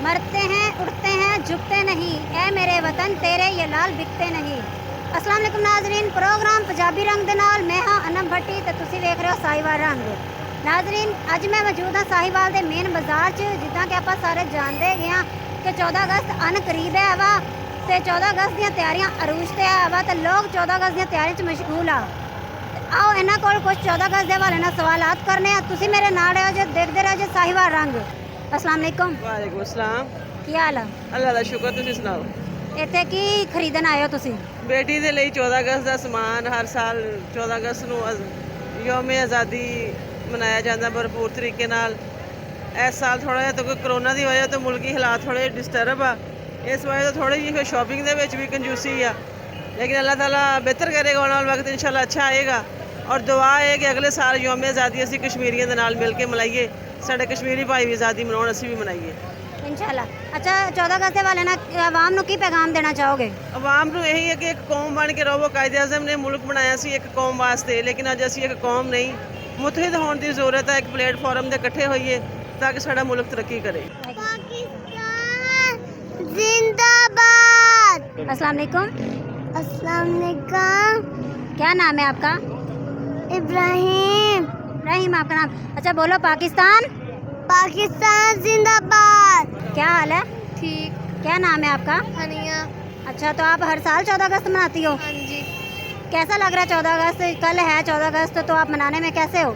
मरते हैं उठते हैं झुकते नहीं, ऐ मेरे वतन तेरे ये लाल बिकते नहीं। अस्सलाम वालेकुम नाज़रीन, प्रोग्राम पंजाबी रंग ਦੇ ਨਾਲ ਮੈਂ ਹਾਂ ਅਨਮ ਭੱਟੀ ਤੇ ਤੁਸੀਂ ਵੇਖ ਰਹੇ ਹੋ ਸਾਹੀਵਾਲ ਰੰਗ। ਨਾਜ਼ਰੀਨ, ਅੱਜ ਮੈਂ ਮੌਜੂਦ ਹਾਂ ਸਾਹੀਵਾਲ ਦੇ ਮੇਨ ਬਾਜ਼ਾਰ 'ਚ। ਜਿੱਦਾਂ ਕਿ ਆਪਾਂ ਸਾਰੇ ਜਾਣਦੇ ਗਏ ਹਾਂ ਕਿ 14 ਅਗਸਤ ਅਨ ਕਰੀਬ ਹੈ ਵਾ ਤੇ 14 ਅਗਸਤ ਦੀਆਂ ਤਿਆਰੀਆਂ ਅਰੂਜ ਤੇ ਹੈ ਵਾ ਤੇ ਲੋਕ 14 ਅਗਸਤ ਦੀਆਂ ਤਿਆਰੀਆਂ 'ਚ ਮਸ਼ਗੂਲ ਆ। ਆਓ ਇਹਨਾਂ ਕੋਲ ਕੁਝ 14 ਅਗਸਤ ਦੇ ਹਵਾਲੇ ਨਾਲ ਸਵਾਲਾਤ ਕਰਨੇ ਆ। ਤੁਸੀਂ ਮੇਰੇ ਨਾਲ ਰਹੋ ਜੇ ਦੇਖਦੇ ਰਹੋ ਜੇ ਸਾਹੀਵਾਲ ਰੰਗ। अस्सलाम वालेकुम। वालेकुम अस्सलाम। ਕੀ ਹਾਲ ਆ? ਅੱਲਾਹ ਦਾ ਸ਼ੁਕਰ, ਤੁਸੀਂ ਸੁਣਾਓ। ਇੱਥੇ ਕੀ ਖਰੀਦਣ ਆਏ ਹੋ ਤੁਸੀਂ? ਬੇਟੀ ਦੇ ਲਈ 14 ਅਗਸਤ ਦਾ ਸਮਾਨ। ਹਰ ਸਾਲ 14 ਅਗਸਤ ਨੂੰ ਯੌਮ ਆਜ਼ਾਦੀ ਮਨਾਇਆ ਜਾਂਦਾ ਭਰਪੂਰ ਤਰੀਕੇ ਨਾਲ। ਇਸ ਸਾਲ ਥੋੜਾ ਜਿਹਾ ਤਾਂ ਕੋਈ ਕਰੋਨਾ ਦੀ ਵਜ੍ਹਾ ਤੋਂ ਮੁਲਕੀ ਹਾਲਾਤ ਥੋੜੇ ਡਿਸਟਰਬ ਆ, ਇਸ ਵਜ੍ਹਾ ਤੋਂ ਥੋੜੀ ਜਿਹੀ ਫਿਰ ਸ਼ਾਪਿੰਗ ਦੇ ਵਿੱਚ ਵੀ ਕੰਜੂਸੀ ਆ। ਲੇਕਿਨ ਅੱਲਾਹ ਤਾਲਾ ਬਿਹਤਰ ਕਰੇਗਾ, ਆਉਣ ਵਾਲਾ ਵਕਤ ਇਨਸ਼ਾਅੱਲਾ ਅੱਛਾ ਆਏਗਾ। ਔਰ ਦੁਆ ਹੈ ਕਿ ਅਗਲੇ ਸਾਲ ਯੌਮ ਆਜ਼ਾਦੀ ਅਸੀਂ ਕਸ਼ਮੀਰੀਆਂ ਦੇ ਨਾਲ ਮਿਲ ਕੇ ਮਨਾਈਏ, ਸਾਡੇ ਕਸ਼ਮੀਰੀ ਭਾਈ ਵੀ ਆਜ਼ਾਦੀ ਮਨਾਉਣ, ਅਸੀਂ ਵੀ ਮਨਾਈਏ ਇਨਸ਼ਾਅੱਲਾ। ਅੱਛਾ, 14 ਅਗਸਤ ਦੇ ਵਾਲੇ ਨਾਲ ਆਵਾਮ ਨੂੰ ਕੀ ਪੈਗਾਮ ਦੇਣਾ ਚਾਹੋਗੇ? ਆਵਾਮ ਨੂੰ ਇਹੀ ਹੈ ਕਿ ਇੱਕ ਕੌਮ ਬਣ ਕੇ ਰਹੋ। ਕਾਇਦੇ ਆਜ਼ਮ ਨੇ ਮੁਲਕ ਬਣਾਇਆ ਸੀ ਇੱਕ ਕੌਮ ਵਾਸਤੇ, ਲੇਕਿਨ ਅੱਜ ਅਸੀਂ ਇੱਕ ਕੌਮ ਨਹੀਂ, ਮੁਤਹਿਦ ਹੋਣ ਦੀ ਜ਼ਰੂਰਤ ਹੈ। ਇੱਕ ਪਲੇਟਫਾਰਮ ਤੇ ਇਕੱਠੇ ਹੋਈਏ ਤਾਂ ਕਿ ਸਾਡਾ ਮੁਲਕ ਤਰੱਕੀ ਕਰੇ। पाकिस्तान जिंदाबाद। अस्सलाम वालेकुम। अस्सलाम वालेकुम। क्या नाम है आपका? इब्राहिम। रहीम आपका नाम? अच्छा बोलो, पाकिस्तान पाकिस्तान जिंदाबाद। क्या हाल है? ठीक। क्या नाम है आपका? हनिया। अच्छा, तो आप हर साल 14 अगस्त मनाती हो? हाँ जी। कैसा लग रहा है 14 अगस्त? कल है 14 अगस्त, तो आप मनाने में कैसे हो?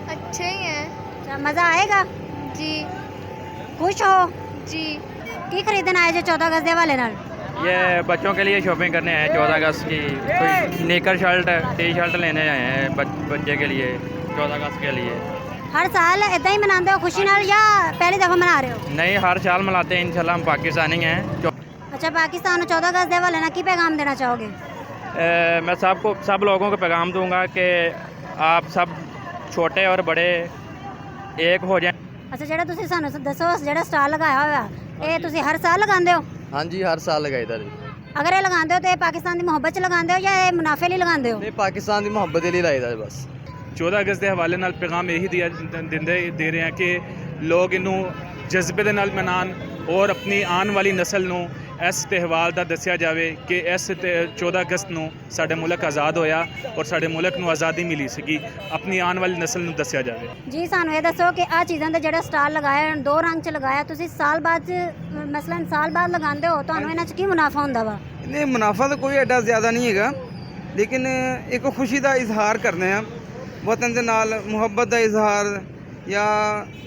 अच्छे ही हैं अच्छा, मज़ा आएगा? जी। खुश हो? जी। की खरीदना आए जो 14 अगस्त के हवाले नाल? ये बच्चों के लिए शॉपिंग करने आए हैं 14 अगस्त की। कोई नेकर शर्ट टी शर्ट लेने आए हैं बच्चे के लिए 14 अगस्त के लिए। हर साल इदा ही मनाते हो खुशी नाल या पहली दफ़ा मना रहे हो? नहीं, हर साल मनाते हैं इंशाल्लाह, हम पाकिस्तानी हैं। अच्छा, पाकिस्तान में 14 अगस्त के हवाले नाल की पैगाम देना चाहोगे? मैं सब लोगों को पैगाम दूंगा कि आप सब छोटे और बड़े एक हो जाएं। अच्छा, ਜਿਹੜਾ ਤੁਸੀਂ ਸਾਨੂੰ ਦੱਸੋ ਜਿਹੜਾ ਸਟਾਲ ਲਗਾਇਆ ਹੋਇਆ ਇਹ ਤੁਸੀਂ ਹਰ ਸਾਲ ਲਗਾਉਂਦੇ ਹੋ? ਹਾਂਜੀ, ਹਰ ਸਾਲ ਲਗਾਈਦਾ ਜੀ। ਅਗਰ ਇਹ ਲਗਾਉਂਦੇ ਹੋ ਤੇ ਪਾਕਿਸਤਾਨ ਦੀ ਮੁਹੱਬਤ 'ਚ ਲਗਾਉਂਦੇ ਹੋ ਜਾਂ ਇਹ ਮੁਨਾਫੇ ਲਈ ਲਗਾਉਂਦੇ ਹੋ? ਨਹੀਂ, ਪਾਕਿਸਤਾਨ ਦੀ ਮੁਹੱਬਤ ਦੇ ਲਈ ਲਾਈਦਾ ਜੀ ਬਸ। 14 ਅਗਸਤ ਦੇ ਹਵਾਲੇ ਨਾਲ ਪੈਗਾਮ ਇਹੀ ਦੇ ਰਹੇ ਹਾਂ ਕਿ ਲੋਕ ਇਹਨੂੰ ਜਜ਼ਬੇ ਦੇ ਨਾਲ ਮਨਾਉਣ ਔਰ ਆਪਣੀ ਆਉਣ ਵਾਲੀ ਨਸਲ ਨੂੰ ਇਸ ਤਿਉਹਾਰ ਦਾ ਦੱਸਿਆ ਜਾਵੇ ਕਿ ਇਸ 14 ਅਗਸਤ ਨੂੰ ਸਾਡੇ ਮੁਲਕ ਆਜ਼ਾਦ ਹੋਇਆ ਔਰ ਸਾਡੇ ਮੁਲਕ ਨੂੰ ਆਜ਼ਾਦੀ ਮਿਲੀ ਸੀਗੀ। ਆਪਣੀ ਆਉਣ ਵਾਲੀ ਨਸਲ ਨੂੰ ਦੱਸਿਆ ਜਾਵੇ। ਜੀ, ਸਾਨੂੰ ਇਹ ਦੱਸੋ ਕਿ ਆਹ ਚੀਜ਼ਾਂ ਦਾ ਜਿਹੜਾ ਸਟਾਲ ਲਗਾਇਆ ਦੋ ਰੰਗ 'ਚ ਲਗਾਇਆ ਤੁਸੀਂ, ਸਾਲ ਬਾਅਦ ਮਸਲਨ ਸਾਲ ਬਾਅਦ ਲਗਾਉਂਦੇ ਹੋ, ਤੁਹਾਨੂੰ ਇਹਨਾਂ 'ਚ ਕੀ ਮੁਨਾਫਾ ਹੁੰਦਾ ਵਾ? ਨਹੀਂ, ਮੁਨਾਫਾ ਤਾਂ ਕੋਈ ਐਡਾ ਜ਼ਿਆਦਾ ਨਹੀਂ ਹੈਗਾ, ਲੇਕਿਨ ਇੱਕ ਖੁਸ਼ੀ ਦਾ ਇਜ਼ਹਾਰ ਕਰਦੇ ਹਾਂ, ਵਤਨ ਦੇ ਨਾਲ ਮੁਹੱਬਤ ਦਾ ਇਜ਼ਹਾਰ, ਜਾਂ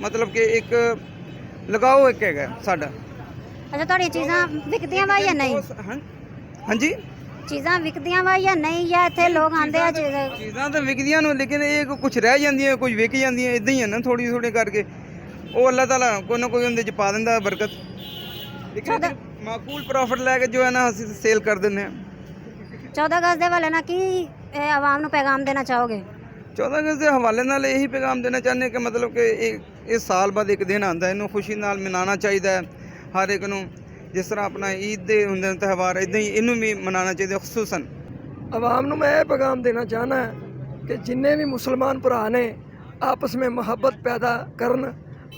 ਮਤਲਬ ਕਿ ਇੱਕ ਲਗਾਓ ਇੱਕ ਹੈਗਾ ਸਾਡਾ। ਅੱਛਾ, ਤੁਹਾਡੀਆਂ ਚੀਜ਼ਾਂ ਵਿਕਦੀਆਂ ਵਾ ਜਾਂ ਨਹੀਂ? ਹਾਂਜੀ, ਚੀਜ਼ਾਂ ਵਿਕਦੀਆਂ ਵਾ ਜਾਂ ਨਹੀਂ, ਜਾਂ ਇੱਥੇ ਲੋਕ ਆਉਂਦੇ ਆ ਚੀਜ਼ਾਂ ਤਾਂ ਵਿਕਦੀਆਂ ਨੂੰ, ਲੇਕਿਨ ਇਹ ਕੁਝ ਰਹਿ ਜਾਂਦੀਆਂ, ਕੁਝ ਵਿਕ ਜਾਂਦੀਆਂ, ਇਦਾਂ ਹੀ ਹੈ ਨਾ, ਥੋੜੀ ਥੋੜੀ ਕਰਕੇ ਉਹ ਅੱਲਾਹ ਤਾਲਾ ਕੋਈ ਨਾ ਕੋਈ ਉਹਦੇ 'ਚ ਪਾ ਦਿੰਦਾ ਬਰਕਤ। ਲੇਕਿਨ ਮਾਕੂਲ ਪ੍ਰੋਫਿਟ ਲੈ ਕੇ ਜੋ ਹੈ ਨਾ ਅਸੀਂ ਸੇਲ ਕਰ ਦਿੰਦੇ ਹਾਂ। 14 ਅਗਸਤ ਦੇ ਵਾਲੇ ਨਾਲ ਕੀ ਆਵਾਮ ਨੂੰ ਪੈਗਾਮ ਦੇਣਾ ਚਾਹੋਗੇ? 14 ਅਗਸਤ ਦੇ ਹਵਾਲੇ ਨਾਲ ਇਹੀ ਪੈਗਾਮ ਦੇਣਾ ਚਾਹੁੰਦੇ ਕਿ ਮਤਲਬ ਕਿ ਇਹ ਸਾਲ ਬਾਅਦ ਇੱਕ ਦਿਨ ਆਉਂਦਾ, ਇਹਨੂੰ ਖੁਸ਼ੀ ਨਾਲ ਮਨਾਉਣਾ ਚਾਹੀਦਾ ਹੈ ਹਰ ਇੱਕ ਨੂੰ। ਜਿਸ ਤਰ੍ਹਾਂ ਆਪਣਾ ਈਦ ਦੇ ਹੁੰਦੇ ਨੇ ਤਿਉਹਾਰ, ਇੱਦਾਂ ਹੀ ਇਹਨੂੰ ਵੀ ਮਨਾਉਣਾ ਚਾਹੀਦਾ। ਖੁਸੂਸਨ आवाम ਨੂੰ मैं पैगाम देना चाहना है कि जिन्ने भी मुसलमान भरा ने आपस में मुहब्बत पैदा करन,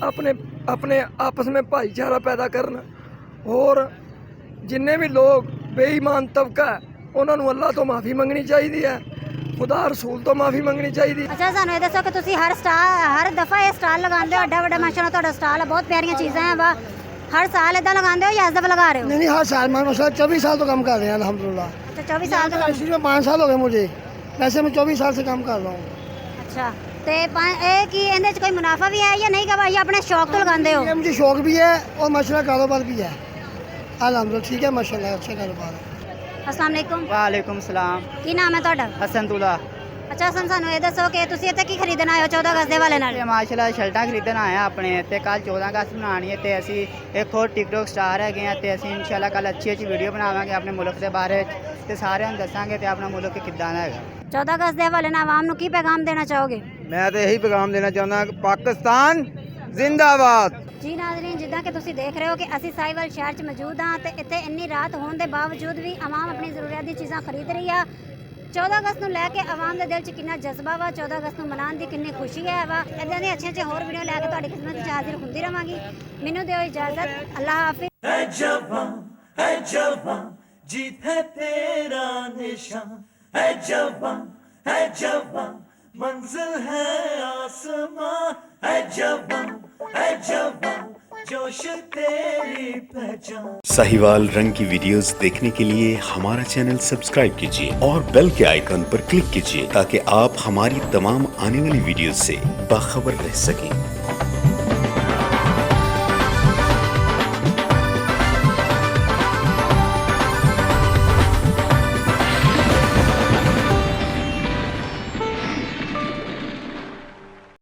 अपने आपस में भाईचारा पैदा करन, और जिन्ने भी लोग बेईमान तबका ਉਹਨਾਂ ਨੂੰ ਅੱਲਾਹ ਤੋਂ ਮਾਫੀ ਮੰਗਣੀ ਚਾਹੀਦੀ ਹੈ, ਖੁਦਾ ਰਸੂਲ ਤੋਂ ਮਾਫੀ ਮੰਗਣੀ ਚਾਹੀਦੀ ਹੈ। ਅੱਛਾ, ਸਾਨੂੰ ਇਹ ਦੱਸੋ ਕਿ ਤੁਸੀਂ ਹਰ ਦਫਾ ਇਹ ਸਟਾਲ ਲਗਾਉਂਦੇ ਹੋ? ਅੱਡਾ ਵੱਡਾ ਮਾਸ਼ਾਅੱਲਾ ਤੁਹਾਡਾ ਸਟਾਲ ਹੈ, ਬਹੁਤ ਪਿਆਰੀਆਂ ਚੀਜ਼ਾਂ ਹੈ ਵਾ। ਹਰ ਸਾਲ ਇਦਾਂ ਲਗਾਉਂਦੇ ਹੋ ਜਾਂ ਇਸ ਦਫਾ ਲਗਾ ਰਹੇ ਹੋ? नहीं हर साल मैं मतलब 24 साल तो काम कर रहे हैं अल्हम्दुलिल्लाह। अच्छा, 24 साल ਤੋਂ इसी में 5 साल हो गए मुझे, वैसे मैं 24 साल से काम कर रहा हूँ। ਅੱਛਾ, ਤੇ ਇਹ ਕੀ ਇਹਦੇ 'ਚ ਕੋਈ ਮੁਨਾਫਾ ਵੀ ਹੈ ਜਾਂ नहीं का भाई अपने शौक ਤੋਂ ਲਗਾਉਂਦੇ ਹੋ? ये मुझे शौक भी है और माशाल्लाह कारोबार भी है, अल्हम्दुलिल्लाह ठीक है, माशाल्लाह अच्छा कारोबार है। अस्सलाम वालेकुम। ਵਾਲੇਕੁਮ ਸਲਾਮ। ਕੀ ਨਾਮ ਹੈ ਤੁਹਾਡਾ? ਹਸਨਤੁਲਾ। ਅੱਛਾ ਹਸਨ, ਸਾਨੂੰ ਇਹ ਦੱਸੋ ਕਿ ਤੁਸੀਂ ਇੱਥੇ ਕੀ ਖਰੀਦਣ ਆਏ ਹੋ 14 ਅਗਸਤ ਦੇ ਵਾਲੇ ਨਾਲ? ਤੇ ਮਾਸ਼ਾਅੱਲਾ ਸ਼ਰਟਾਂ ਖਰੀਦਣ ਆਏ ਆ ਆਪਣੇ ਤੇ ਕੱਲ 14 ਅਗਸਤ ਮਨਾਉਣੀ ਹੈ ਤੇ ਅਸੀਂ ਇੱਕ ਹੋਰ ਟਿਕਟੋਕ ਸਟਾਰ ਹੈਗੇ ਆ ਤੇ ਅਸੀਂ ਇਨਸ਼ਾਅੱਲਾ ਕੱਲ ਅੱਛੀ ਵੀਡੀਓ ਬਣਾਵਾਂਗੇ ਆਪਣੇ ਮੁਲਕ ਦੇ ਬਾਰੇ ਤੇ ਸਾਰਿਆਂ ਨੂੰ ਦੱਸਾਂਗੇ ਤੇ ਆਪਣਾ ਮੁਲਕ ਕਿੱਦਾਂ ਦਾ ਹੈਗਾ। 14 ਅਗਸਤ ਦੇ ਹਵਾਲੇ ਨਾਲ ਆਵਾਮ ਨੂੰ ਕੀ ਪੈਗਾਮ ਦੇਣਾ ਚਾਹੋਗੇ? ਮੈਂ ਤਾਂ ਇਹੀ ਪੈਗਾਮ ਦੇਣਾ ਚਾਹੁੰਦਾ ਕਿ ਪਾਕਿਸਤਾਨ ਜ਼ਿੰਦਾਬਾਦ। ਜੀ ਨਾਜ਼ਰੀਨ, ਜਿੱਦਾਂ ਕਿ ਤੁਸੀਂ ਦੇਖ ਰਹੇ ਹੋ ਕਿ ਅਸੀਂ ਸਾਹੀਵਾਲ ਸ਼ਹਿਰ 'ਚ ਮੌਜੂਦ ਹਾਂ ਤੇ ਇੱਥੇ ਇੰਨੀ ਰਾਤ ਹੋਣ ਦੇ ਬਾਵਜੂਦ ਵੀ ਆਵਾਮ ਆਪਣੀ ਜ਼ਰੂਰੀਅਤ ਦੀ ਚੀਜ਼ਾਂ ਖਰੀਦ ਰਹੀ ਆ। 14 ਅਗਸਤ ਨੂੰ ਲੈ ਕੇ ਆਵਾਮ ਦੇ ਦਿਲ 'ਚ ਕਿੰਨਾ ਜਜ਼ਬਾ ਵਾ, 14 ਅਗਸਤ ਨੂੰ ਮਨਾਉਣ ਦੀ ਕਿੰਨੀ ਖੁਸ਼ੀ ਹੈ ਵਾ। ਇੱਦਾਂ ਦੀਆਂ ਅੱਛੀਆਂ ਹੋਰ ਵੀਡੀਓ ਲੈ ਕੇ ਤੁਹਾਡੀ ਖਿਦਮਤ 'ਚ ਹਾਜ਼ਰ ਹੁੰਦੀ ਰਵਾਂਗੀ। ਮੈਨੂੰ ਦਿਓ ਇਜਾਜ਼ਤ, ਅੱਲਾਹ ਹਾਫਿਜ਼। है जवान जीत है तेरा निशान, है जवान मंजिल है आसमां, है जवान जोश तेरी पहचान। साहिवाल रंग की वीडियोस देखने के लिए हमारा चैनल सब्सक्राइब कीजिए और बेल के आइकन पर क्लिक कीजिए ताकि आप हमारी तमाम आने वाली वीडियोस से बाखबर रह सकें।